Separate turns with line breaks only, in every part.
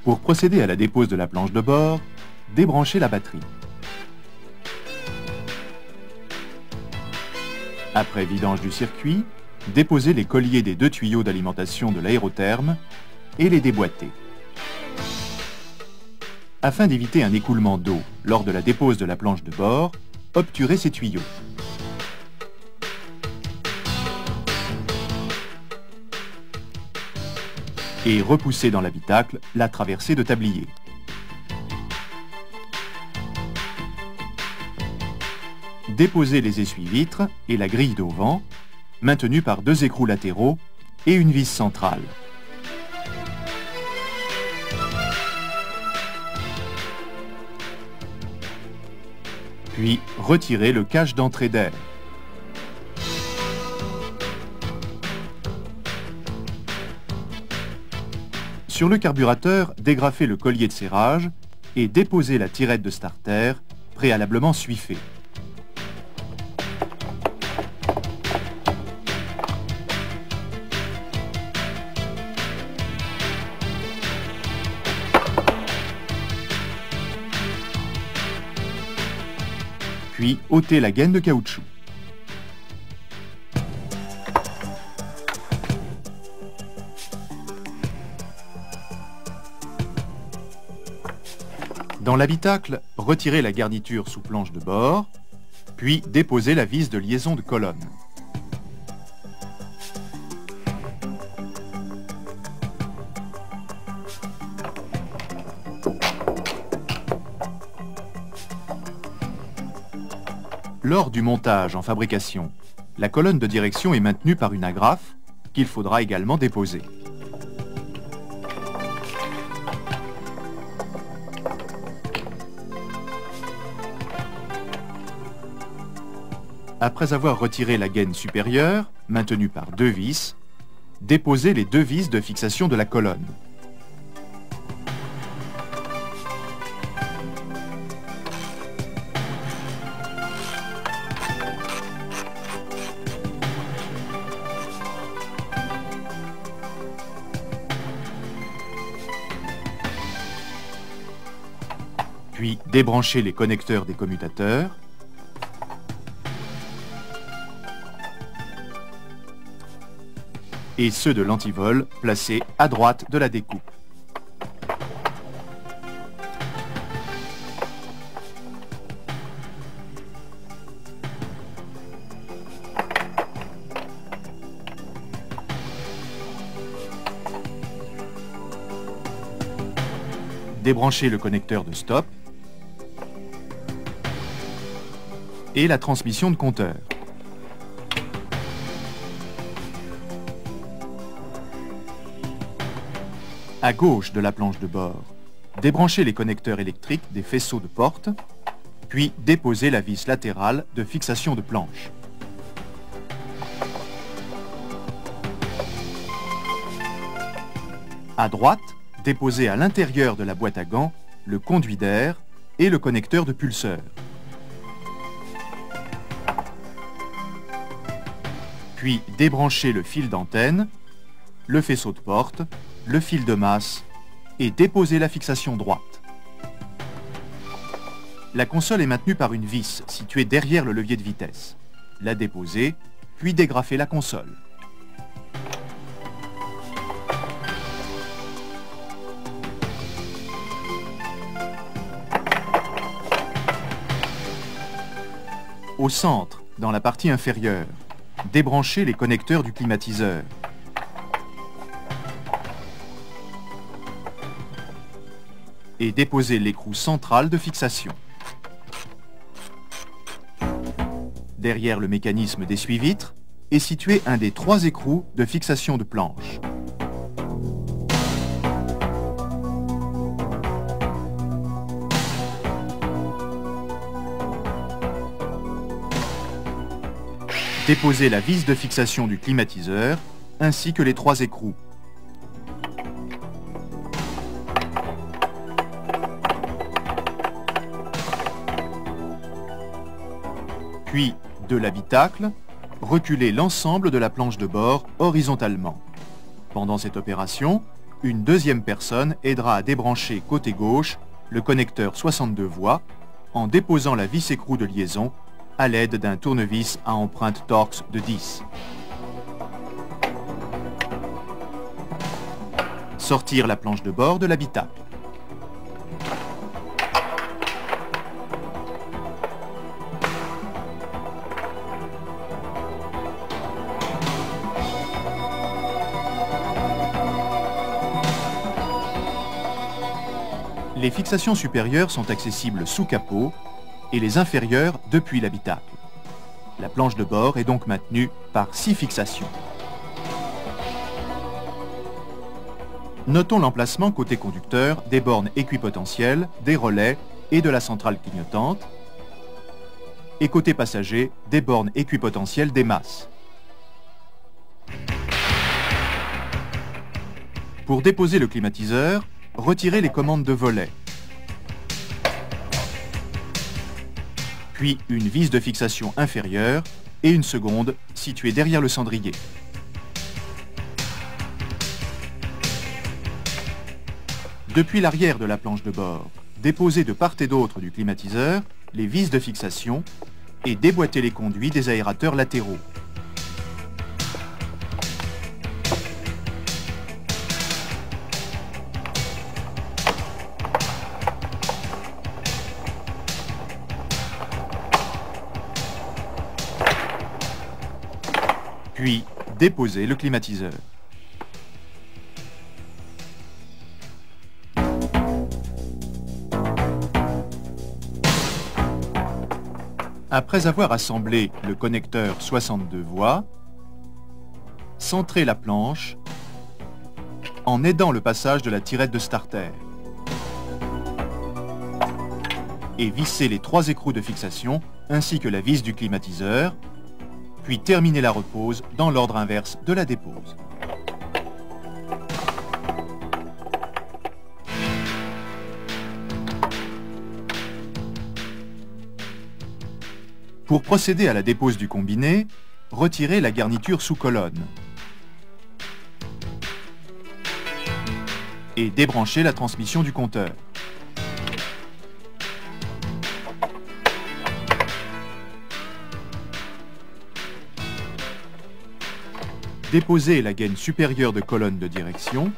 Pour procéder à la dépose de la planche de bord, débranchez la batterie. Après vidange du circuit, déposez les colliers des deux tuyaux d'alimentation de l'aérotherme et les déboîtez. Afin d'éviter un écoulement d'eau lors de la dépose de la planche de bord, obturez ces tuyaux. Et repoussez dans l'habitacle la traversée de tablier. Déposez les essuie-vitres et la grille d'auvent, maintenus par deux écrous latéraux et une vis centrale. Puis retirez le cache d'entrée d'air. Sur le carburateur, dégrafez le collier de serrage et déposez la tirette de starter préalablement suifée. Puis ôtez la gaine de caoutchouc. Dans l'habitacle, retirez la garniture sous planche de bord, puis déposez la vis de liaison de colonne. Lors du montage en fabrication, la colonne de direction est maintenue par une agrafe qu'il faudra également déposer. Après avoir retiré la gaine supérieure, maintenue par deux vis, déposez les deux vis de fixation de la colonne. Puis débranchez les connecteurs des commutateurs et ceux de l'antivol placés à droite de la découpe. Débranchez le connecteur de stop et la transmission de compteur. À gauche de la planche de bord, débranchez les connecteurs électriques des faisceaux de porte, puis déposez la vis latérale de fixation de planche. À droite, déposez à l'intérieur de la boîte à gants le conduit d'air et le connecteur de pulseur. Puis débranchez le fil d'antenne, le faisceau de porte, le fil de masse et déposez la fixation droite. La console est maintenue par une vis située derrière le levier de vitesse. La déposez, puis dégrafez la console. Au centre, dans la partie inférieure, débranchez les connecteurs du climatiseur. Et déposez l'écrou central de fixation. Derrière le mécanisme d'essuie-vitres est situé un des trois écrous de fixation de planche. Déposez la vis de fixation du climatiseur ainsi que les trois écrous. Puis, de l'habitacle, reculez l'ensemble de la planche de bord horizontalement. Pendant cette opération, une deuxième personne aidera à débrancher côté gauche le connecteur 62 voies en déposant la vis écrou de liaison à l'aide d'un tournevis à empreinte Torx de 10. Sortir la planche de bord de l'habitacle. Les fixations supérieures sont accessibles sous capot et les inférieures depuis l'habitacle. La planche de bord est donc maintenue par 6 fixations. Notons l'emplacement côté conducteur des bornes équipotentielles, des relais et de la centrale clignotante, et côté passager des bornes équipotentielles des masses. Pour déposer le climatiseur, retirez les commandes de volet, puis une vis de fixation inférieure et une seconde située derrière le cendrier. Depuis l'arrière de la planche de bord, déposez de part et d'autre du climatiseur les vis de fixation et déboîtez les conduits des aérateurs latéraux. Puis, déposez le climatiseur. Après avoir assemblé le connecteur 62 voies, centrez la planche en aidant le passage de la tirette de starter et vissez les 3 écrous de fixation ainsi que la vis du climatiseur, puis terminez la repose dans l'ordre inverse de la dépose. Pour procéder à la dépose du combiné, retirez la garniture sous colonne et débranchez la transmission du compteur. Déposez la gaine supérieure de colonne de direction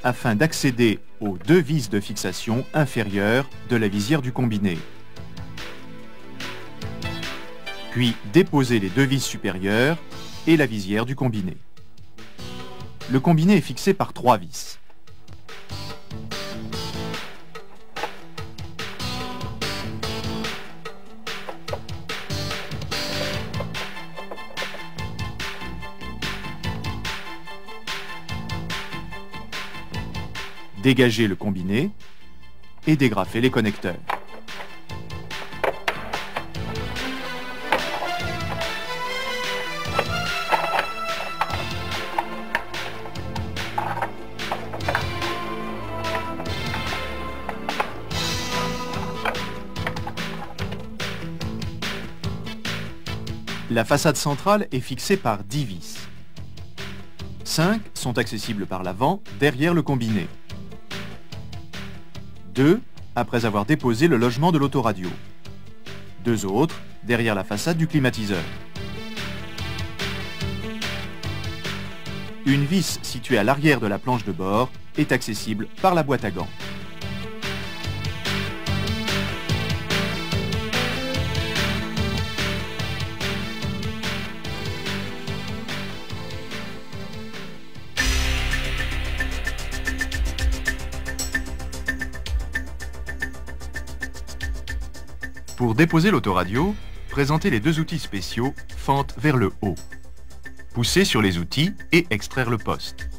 afin d'accéder aux 2 vis de fixation inférieures de la visière du combiné. Puis déposez les 2 vis supérieures et la visière du combiné. Le combiné est fixé par 3 vis. Dégagez le combiné et dégrafez les connecteurs. La façade centrale est fixée par 10 vis. 5 sont accessibles par l'avant, derrière le combiné. 2 après avoir déposé le logement de l'autoradio. 2 autres derrière la façade du climatiseur. Une vis située à l'arrière de la planche de bord est accessible par la boîte à gants. Pour déposer l'autoradio, présentez les 2 outils spéciaux fente vers le haut. Poussez sur les outils et extraire le poste.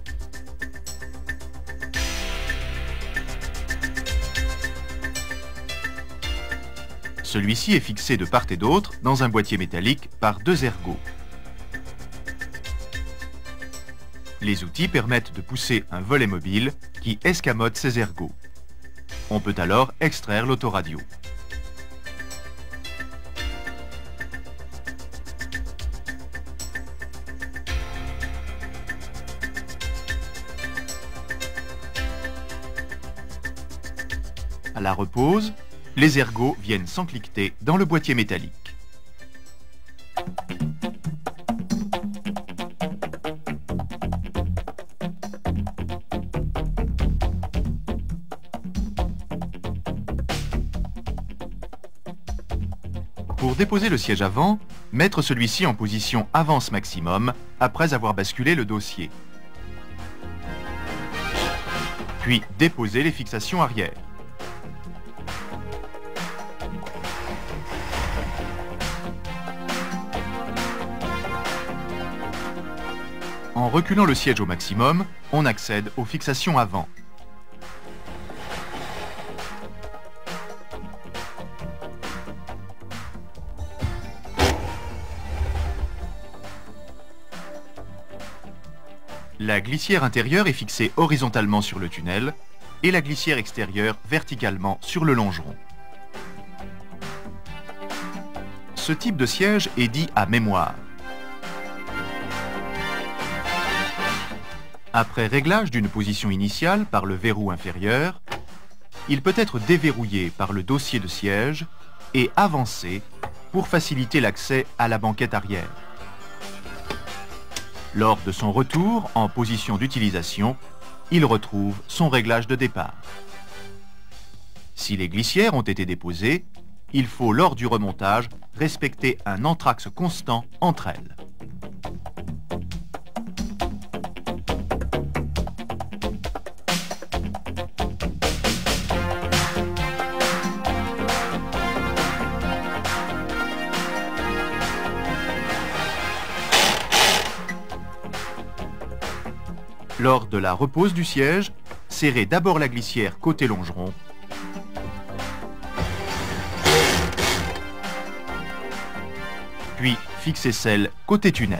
Celui-ci est fixé de part et d'autre dans un boîtier métallique par 2 ergots. Les outils permettent de pousser un volet mobile qui escamote ces ergots. On peut alors extraire l'autoradio. À la repose, les ergots viennent s'encliqueter dans le boîtier métallique. Pour déposer le siège avant, mettre celui-ci en position avance maximum après avoir basculé le dossier. Puis déposer les fixations arrière. En reculant le siège au maximum, on accède aux fixations avant. La glissière intérieure est fixée horizontalement sur le tunnel et la glissière extérieure verticalement sur le longeron. Ce type de siège est dit à mémoire. Après réglage d'une position initiale par le verrou inférieur, il peut être déverrouillé par le dossier de siège et avancé pour faciliter l'accès à la banquette arrière. Lors de son retour en position d'utilisation, il retrouve son réglage de départ. Si les glissières ont été déposées, il faut lors du remontage respecter un entraxe constant entre elles. Lors de la repose du siège, serrez d'abord la glissière côté longeron, puis fixez celle côté tunnel.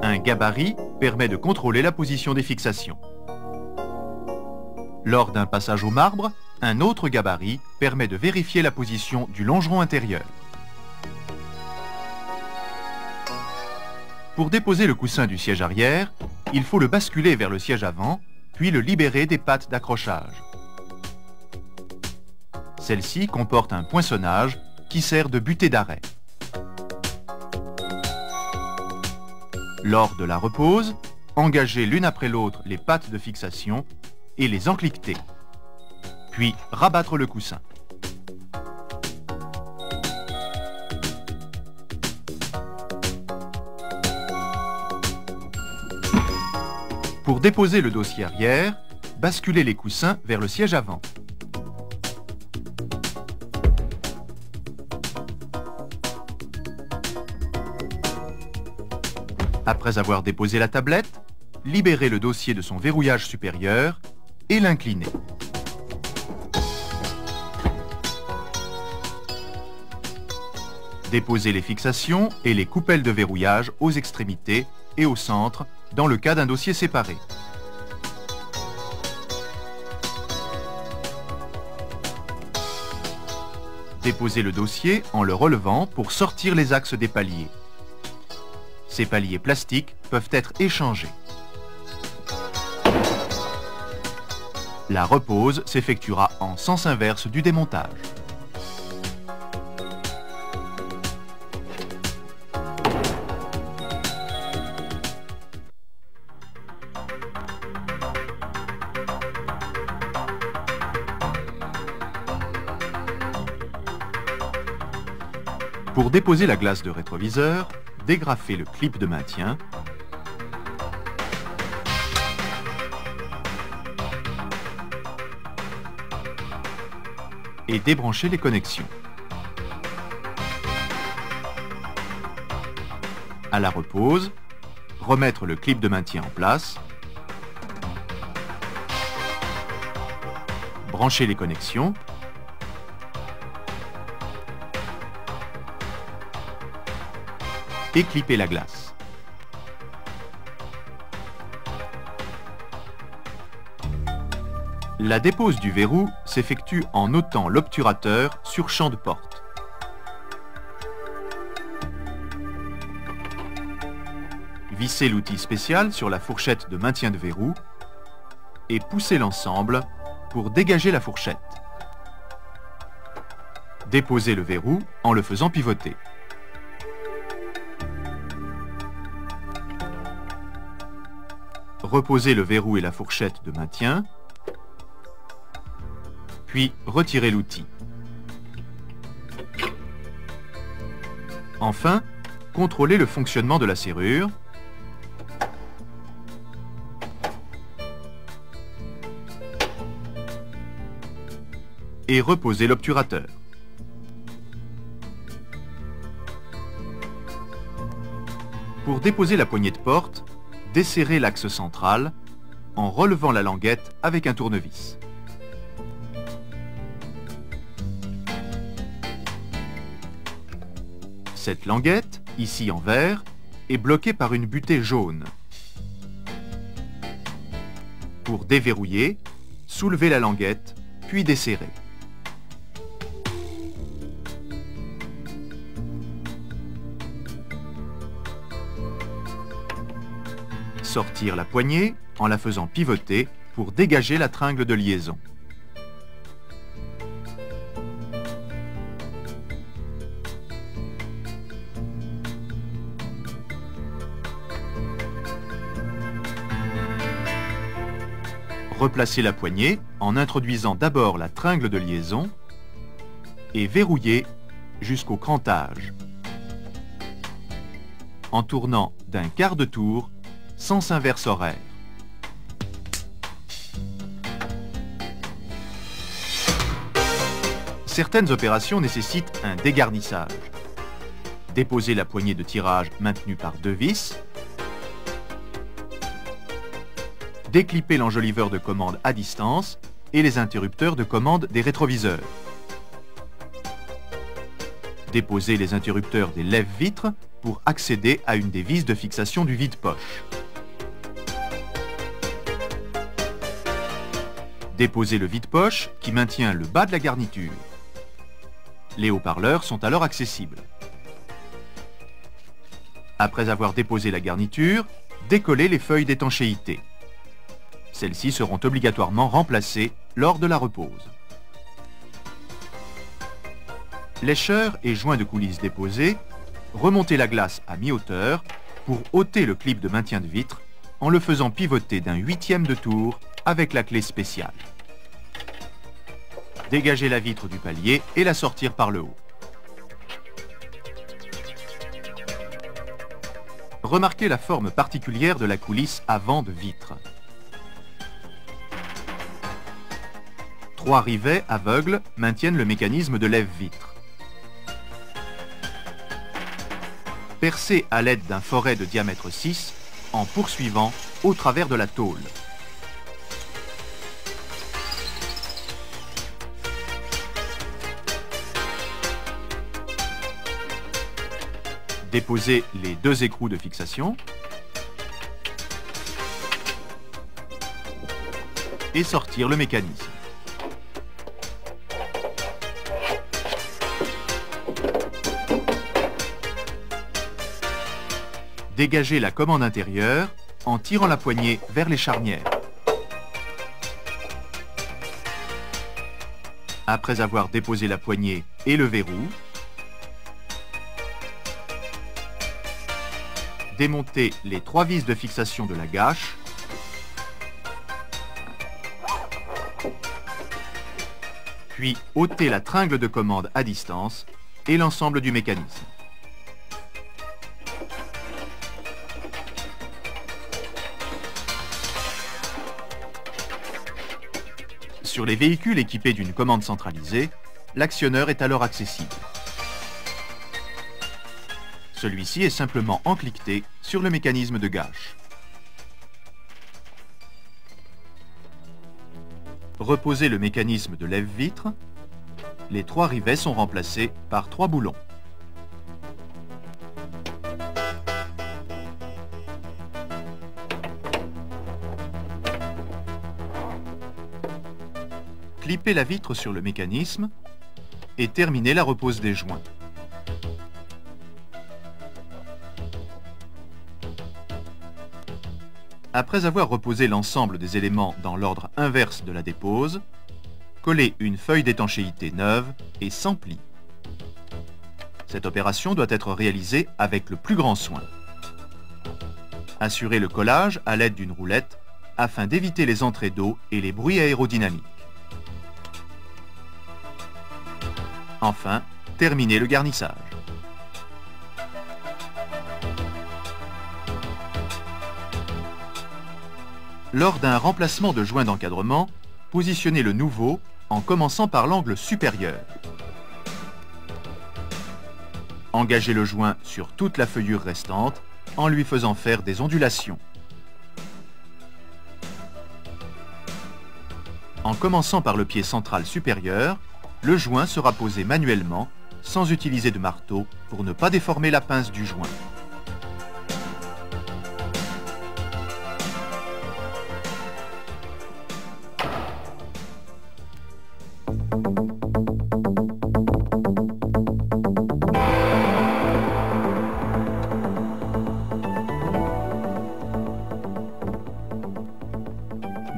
Un gabarit permet de contrôler la position des fixations. Lors d'un passage au marbre, un autre gabarit permet de vérifier la position du longeron intérieur. Pour déposer le coussin du siège arrière, il faut le basculer vers le siège avant, puis le libérer des pattes d'accrochage. Celle-ci comporte un poinçonnage qui sert de butée d'arrêt. Lors de la repose, engagez l'une après l'autre les pattes de fixation et les encliqueter, puis rabattre le coussin. Pour déposer le dossier arrière, basculez les coussins vers le siège avant. Après avoir déposé la tablette, libérez le dossier de son verrouillage supérieur et l'incliner. Déposez les fixations et les coupelles de verrouillage aux extrémités et au centre dans le cas d'un dossier séparé. Déposez le dossier en le relevant pour sortir les axes des paliers. Ces paliers plastiques peuvent être échangés. La repose s'effectuera en sens inverse du démontage. Pour déposer la glace de rétroviseur, dégrafez le clip de maintien et débranchez les connexions. À la repose, remettre le clip de maintien en place, brancher les connexions et clipper la glace. La dépose du verrou s'effectue en ôtant l'obturateur sur champ de porte. Vissez l'outil spécial sur la fourchette de maintien de verrou et poussez l'ensemble pour dégager la fourchette. Déposez le verrou en le faisant pivoter. Reposez le verrou et la fourchette de maintien, puis retirez l'outil. Enfin, contrôlez le fonctionnement de la serrure et reposez l'obturateur. Pour déposer la poignée de porte, desserrez l'axe central en relevant la languette avec un tournevis. Cette languette, ici en vert, est bloquée par une butée jaune. Pour déverrouiller, soulevez la languette, puis desserrez. Sortir la poignée en la faisant pivoter pour dégager la tringle de liaison. Replacez la poignée en introduisant d'abord la tringle de liaison et verrouillez jusqu'au crantage, en tournant d'un quart de tour sens inverse horaire. Certaines opérations nécessitent un dégarnissage. Déposez la poignée de tirage maintenue par 2 vis. Déclippez l'enjoliveur de commande à distance et les interrupteurs de commande des rétroviseurs. Déposez les interrupteurs des lève-vitres pour accéder à une des vis de fixation du vide-poche. Déposez le vide-poche qui maintient le bas de la garniture. Les haut-parleurs sont alors accessibles. Après avoir déposé la garniture, décollez les feuilles d'étanchéité. Celles-ci seront obligatoirement remplacées lors de la repose. Lécheur et joint de coulisse déposés, remontez la glace à mi-hauteur pour ôter le clip de maintien de vitre en le faisant pivoter d'un 1/8 de tour avec la clé spéciale. Dégagez la vitre du palier et la sortir par le haut. Remarquez la forme particulière de la coulisse avant de vitre. 3 rivets aveugles maintiennent le mécanisme de lève-vitre. Percez à l'aide d'un foret de diamètre 6 en poursuivant au travers de la tôle. Déposez les 2 écrous de fixation et sortir le mécanisme. Dégagez la commande intérieure en tirant la poignée vers les charnières. Après avoir déposé la poignée et le verrou, démontez les 3 vis de fixation de la gâche, puis ôtez la tringle de commande à distance et l'ensemble du mécanisme. Sur les véhicules équipés d'une commande centralisée, l'actionneur est alors accessible. Celui-ci est simplement encliqueté sur le mécanisme de gâche. Reposez le mécanisme de lève-vitre. Les 3 rivets sont remplacés par 3 boulons. Clippez la vitre sur le mécanisme et terminez la repose des joints. Après avoir reposé l'ensemble des éléments dans l'ordre inverse de la dépose, collez une feuille d'étanchéité neuve et sans pli. Cette opération doit être réalisée avec le plus grand soin. Assurez le collage à l'aide d'une roulette afin d'éviter les entrées d'eau et les bruits aérodynamiques. Enfin, terminez le garnissage. Lors d'un remplacement de joint d'encadrement, positionnez le nouveau en commençant par l'angle supérieur. Engagez le joint sur toute la feuillure restante en lui faisant faire des ondulations. En commençant par le pied central supérieur, le joint sera posé manuellement, sans utiliser de marteau, pour ne pas déformer la pince du joint.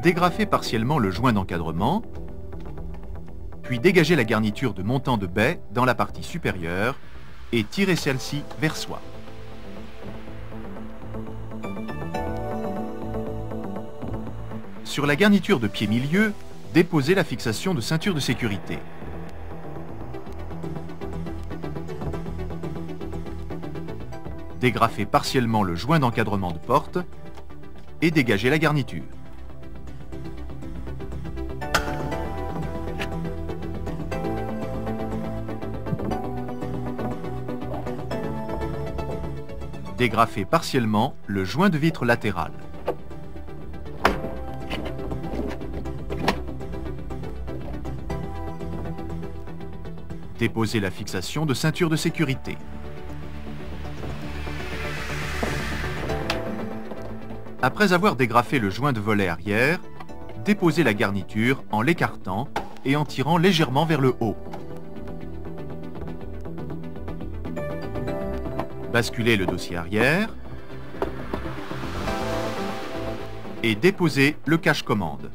Dégrafez partiellement le joint d'encadrement, puis dégagez la garniture de montant de baie dans la partie supérieure et tirez celle-ci vers soi. Sur la garniture de pied-milieu, déposez la fixation de ceinture de sécurité. Dégrafez partiellement le joint d'encadrement de porte et dégagez la garniture. Dégrafez partiellement le joint de vitre latéral. Déposez la fixation de ceinture de sécurité. Après avoir dégrafé le joint de volet arrière, déposez la garniture en l'écartant et en tirant légèrement vers le haut. Basculez le dossier arrière et déposez le cache-commande.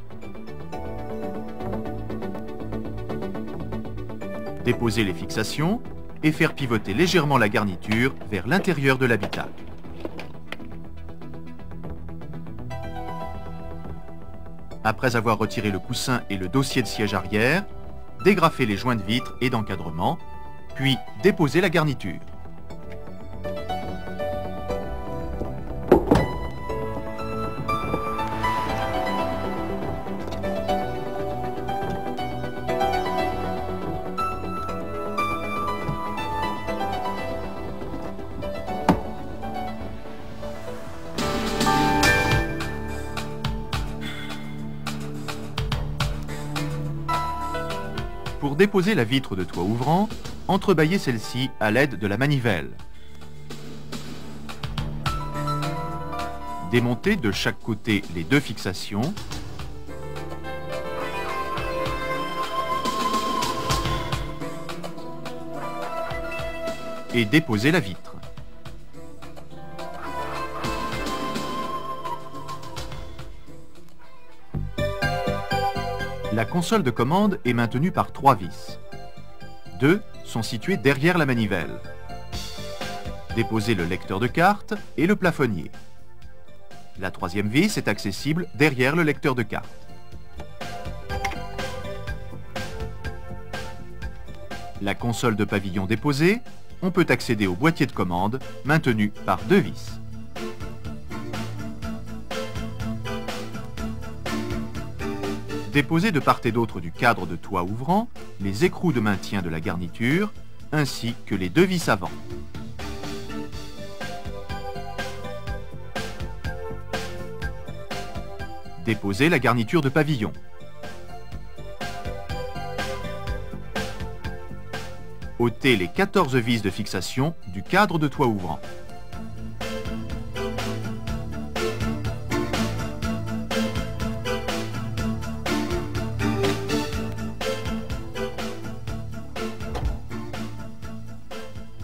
Déposez les fixations et faire pivoter légèrement la garniture vers l'intérieur de l'habitacle. Après avoir retiré le coussin et le dossier de siège arrière, dégrafez les joints de vitre et d'encadrement, puis déposez la garniture. Pour déposer la vitre de toit ouvrant, entrebâillez celle-ci à l'aide de la manivelle. Démontez de chaque côté les deux fixations et déposez la vitre. La console de commande est maintenue par 3 vis. 2 sont situées derrière la manivelle. Déposez le lecteur de carte et le plafonnier. La 3e vis est accessible derrière le lecteur de carte. La console de pavillon déposée, on peut accéder au boîtier de commande maintenu par 2 vis. Déposez de part et d'autre du cadre de toit ouvrant les écrous de maintien de la garniture ainsi que les 2 vis avant. Déposez la garniture de pavillon. Ôtez les 14 vis de fixation du cadre de toit ouvrant.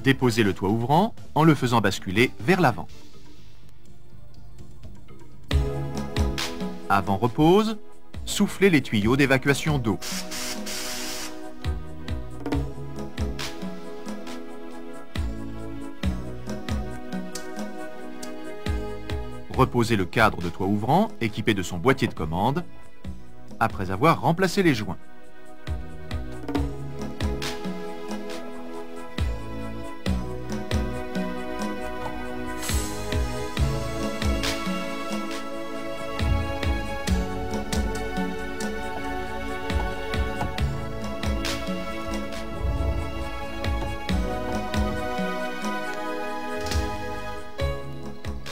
Déposez le toit ouvrant en le faisant basculer vers l'avant. Avant repose, soufflez les tuyaux d'évacuation d'eau. Reposez le cadre de toit ouvrant équipé de son boîtier de commande après avoir remplacé les joints.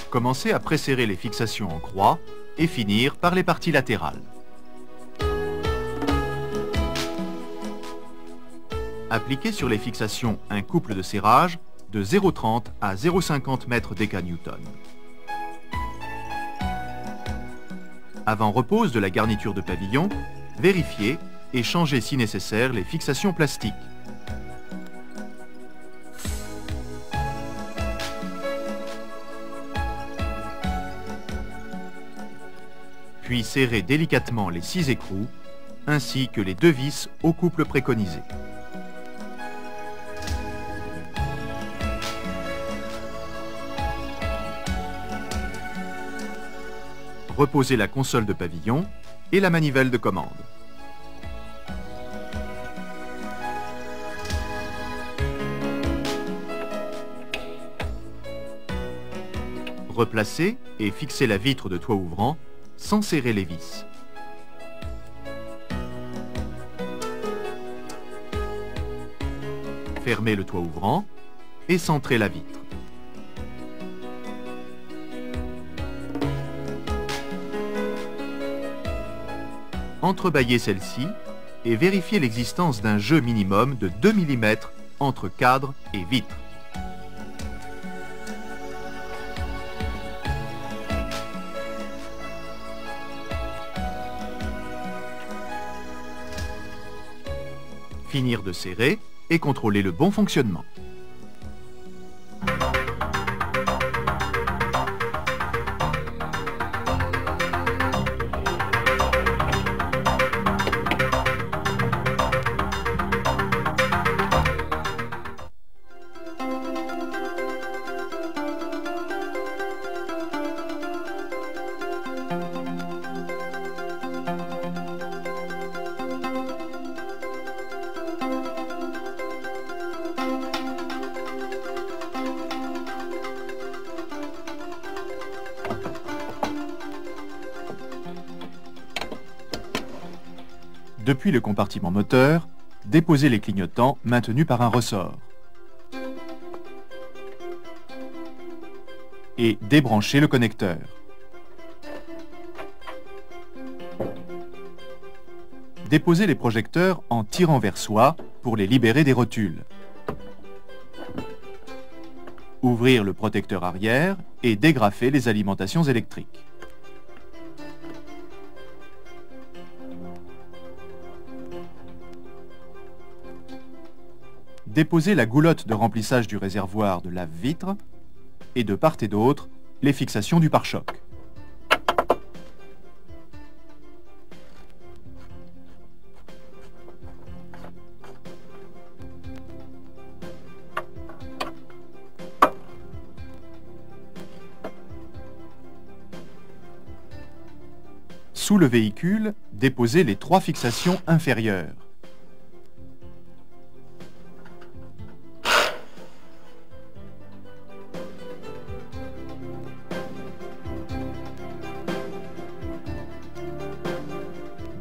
Commencez à presserrer les fixations en croix et finir par les parties latérales. Appliquez sur les fixations un couple de serrage de 0,30 à 0,50 mètres déca-newton. Avant repose de la garniture de pavillon, vérifiez et changez si nécessaire les fixations plastiques. Puis serrez délicatement les 6 écrous, ainsi que les 2 vis au couple préconisé. Reposez la console de pavillon et la manivelle de commande. Replacez et fixez la vitre de toit ouvrant sans serrer les vis. Fermez le toit ouvrant et centrez la vitre. Entrebâillez celle-ci et vérifiez l'existence d'un jeu minimum de 2 mm entre cadre et vitre. Finir de serrer et contrôler le bon fonctionnement. Depuis le compartiment moteur, déposez les clignotants maintenus par un ressort. Et débranchez le connecteur. Déposez les projecteurs en tirant vers soi pour les libérer des rotules. Ouvrir le protecteur arrière et dégrafer les alimentations électriques. Déposez la goulotte de remplissage du réservoir de lave-vitre et de part et d'autre les fixations du pare-choc. Sous le véhicule, déposez les 3 fixations inférieures.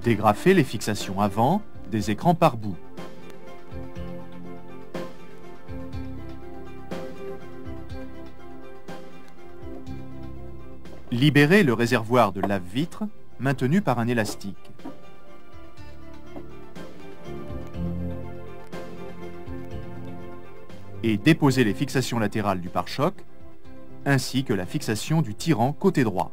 Dégrafez les fixations avant des écrans pare-boue. Libérez le réservoir de lave-vitre maintenu par un élastique. Et déposez les fixations latérales du pare-choc ainsi que la fixation du tirant côté droit.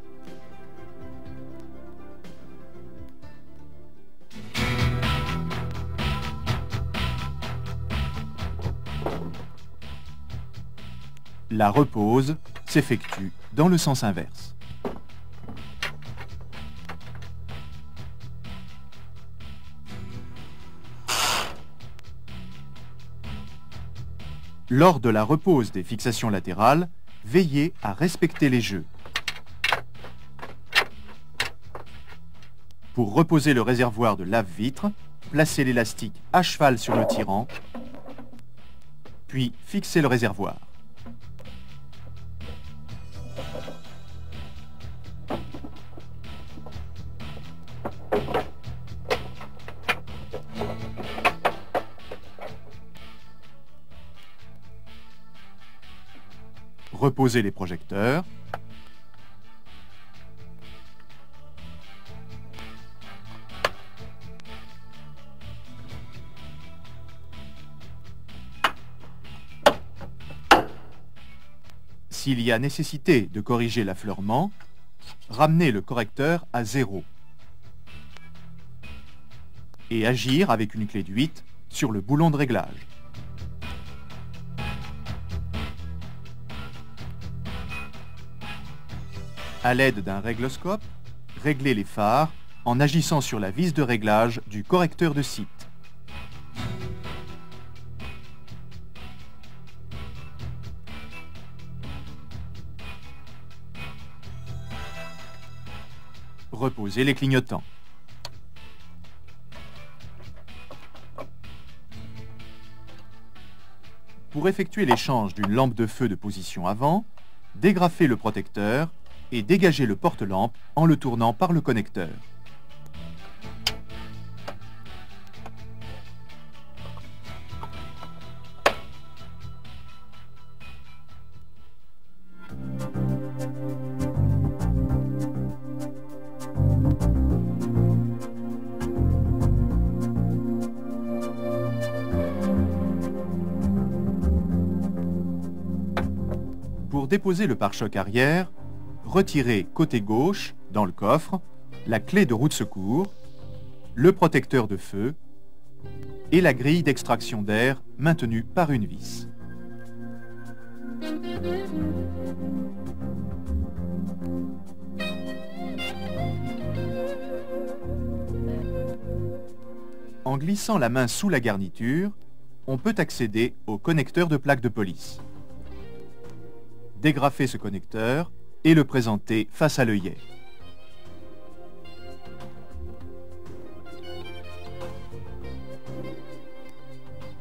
La repose s'effectue dans le sens inverse. Lors de la repose des fixations latérales, veillez à respecter les jeux. Pour reposer le réservoir de lave-vitre, placez l'élastique à cheval sur le tirant, puis fixez le réservoir. Reposez les projecteurs. S'il y a nécessité de corriger l'affleurement, ramenez le correcteur à 0 et agir avec une clé de 8 sur le boulon de réglage. À l'aide d'un régloscope, réglez les phares en agissant sur la vis de réglage du correcteur de site. Reposez les clignotants. Pour effectuer l'échange d'une lampe de feu de position avant, dégrafez le protecteur et dégagez le porte-lampe en le tournant par le connecteur. Pour déposer le pare-choc arrière, retirez côté gauche, dans le coffre, la clé de roue de secours, le protecteur de feu et la grille d'extraction d'air maintenue par une vis. En glissant la main sous la garniture, on peut accéder au connecteur de plaque de police. Dégrafez ce connecteur et le présenter face à l'œillet.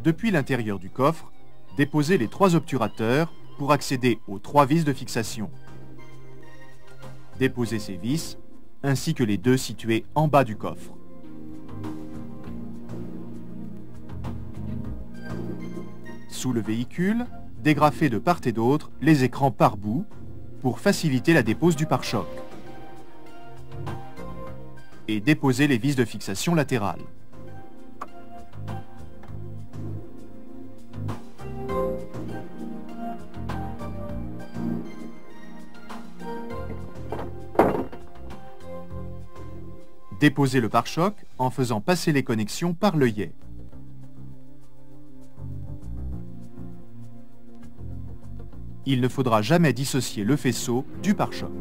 Depuis l'intérieur du coffre, déposez les 3 obturateurs pour accéder aux 3 vis de fixation. Déposez ces vis, ainsi que les 2 situées en bas du coffre. Sous le véhicule, dégrafez de part et d'autre les écrans par bout pour faciliter la dépose du pare-choc. Et déposez les vis de fixation latérales. Déposez le pare-choc en faisant passer les connexions par l'œillet. Il ne faudra jamais dissocier le faisceau du pare-choc.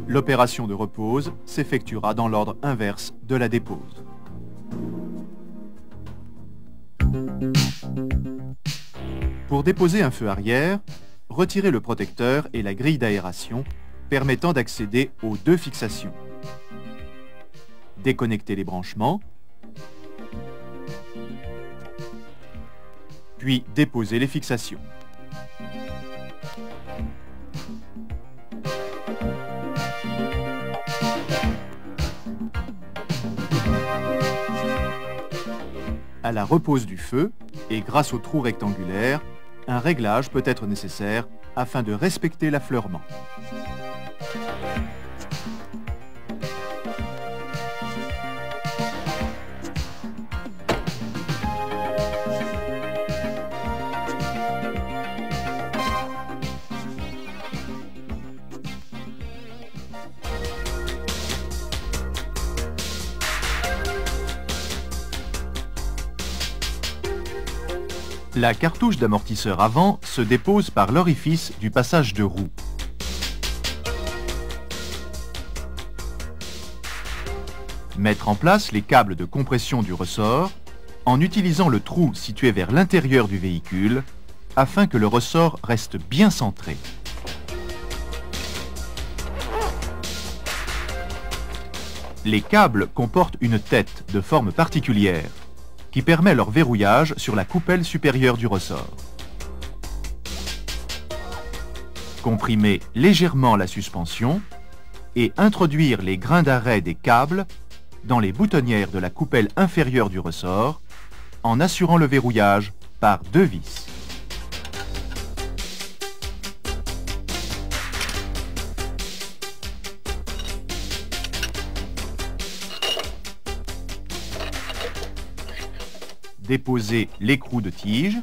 L'opération de repose s'effectuera dans l'ordre inverse de la dépose. Pour déposer un feu arrière, retirez le protecteur et la grille d'aération permettant d'accéder aux 2 fixations. Déconnectez les branchements, puis déposez les fixations. À la repose du feu, et grâce au trou rectangulaire, un réglage peut être nécessaire afin de respecter l'affleurement. La cartouche d'amortisseur avant se dépose par l'orifice du passage de roue. Mettre en place les câbles de compression du ressort en utilisant le trou situé vers l'intérieur du véhicule afin que le ressort reste bien centré. Les câbles comportent une tête de forme particulière qui permet leur verrouillage sur la coupelle supérieure du ressort. Comprimer légèrement la suspension et introduire les grains d'arrêt des câbles dans les boutonnières de la coupelle inférieure du ressort en assurant le verrouillage par 2 vis. Déposer l'écrou de tige.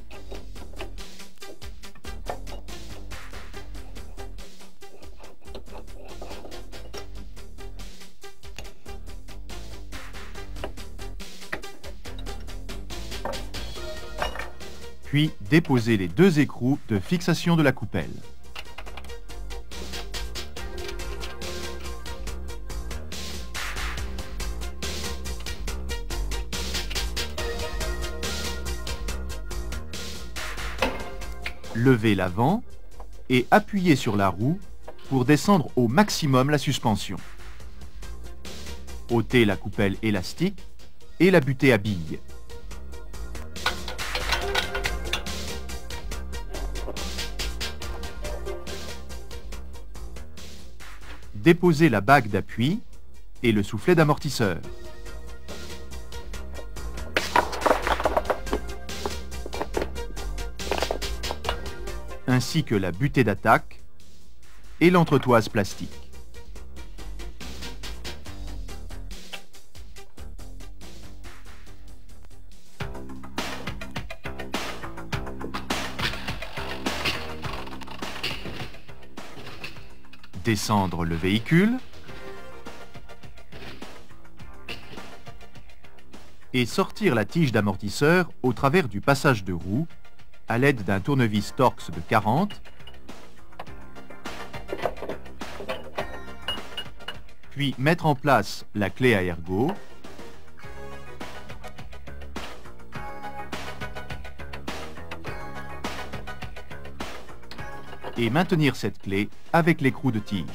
Puis déposer les 2 écrous de fixation de la coupelle. Levez l'avant et appuyez sur la roue pour descendre au maximum la suspension. Ôtez la coupelle élastique et la butez à billes. Déposez la bague d'appui et le soufflet d'amortisseur. Ainsi que la butée d'attaque et l'entretoise plastique. Descendre le véhicule et sortir la tige d'amortisseur au travers du passage de roue à l'aide d'un tournevis Torx de 40 puis mettre en place la clé à ergot et maintenir cette clé avec l'écrou de tige.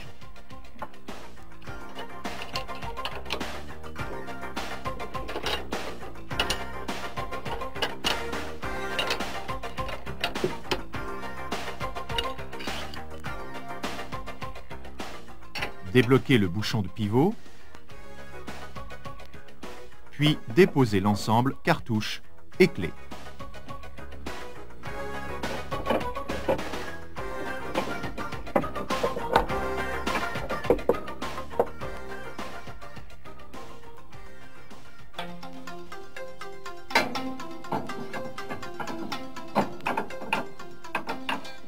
Débloquer le bouchon de pivot, puis déposer l'ensemble cartouche et clé.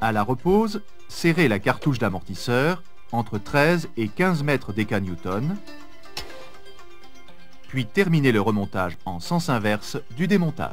À la repose, serrez la cartouche d'amortisseur entre 13 et 15 mètres déca-newton, puis terminez le remontage en sens inverse du démontage.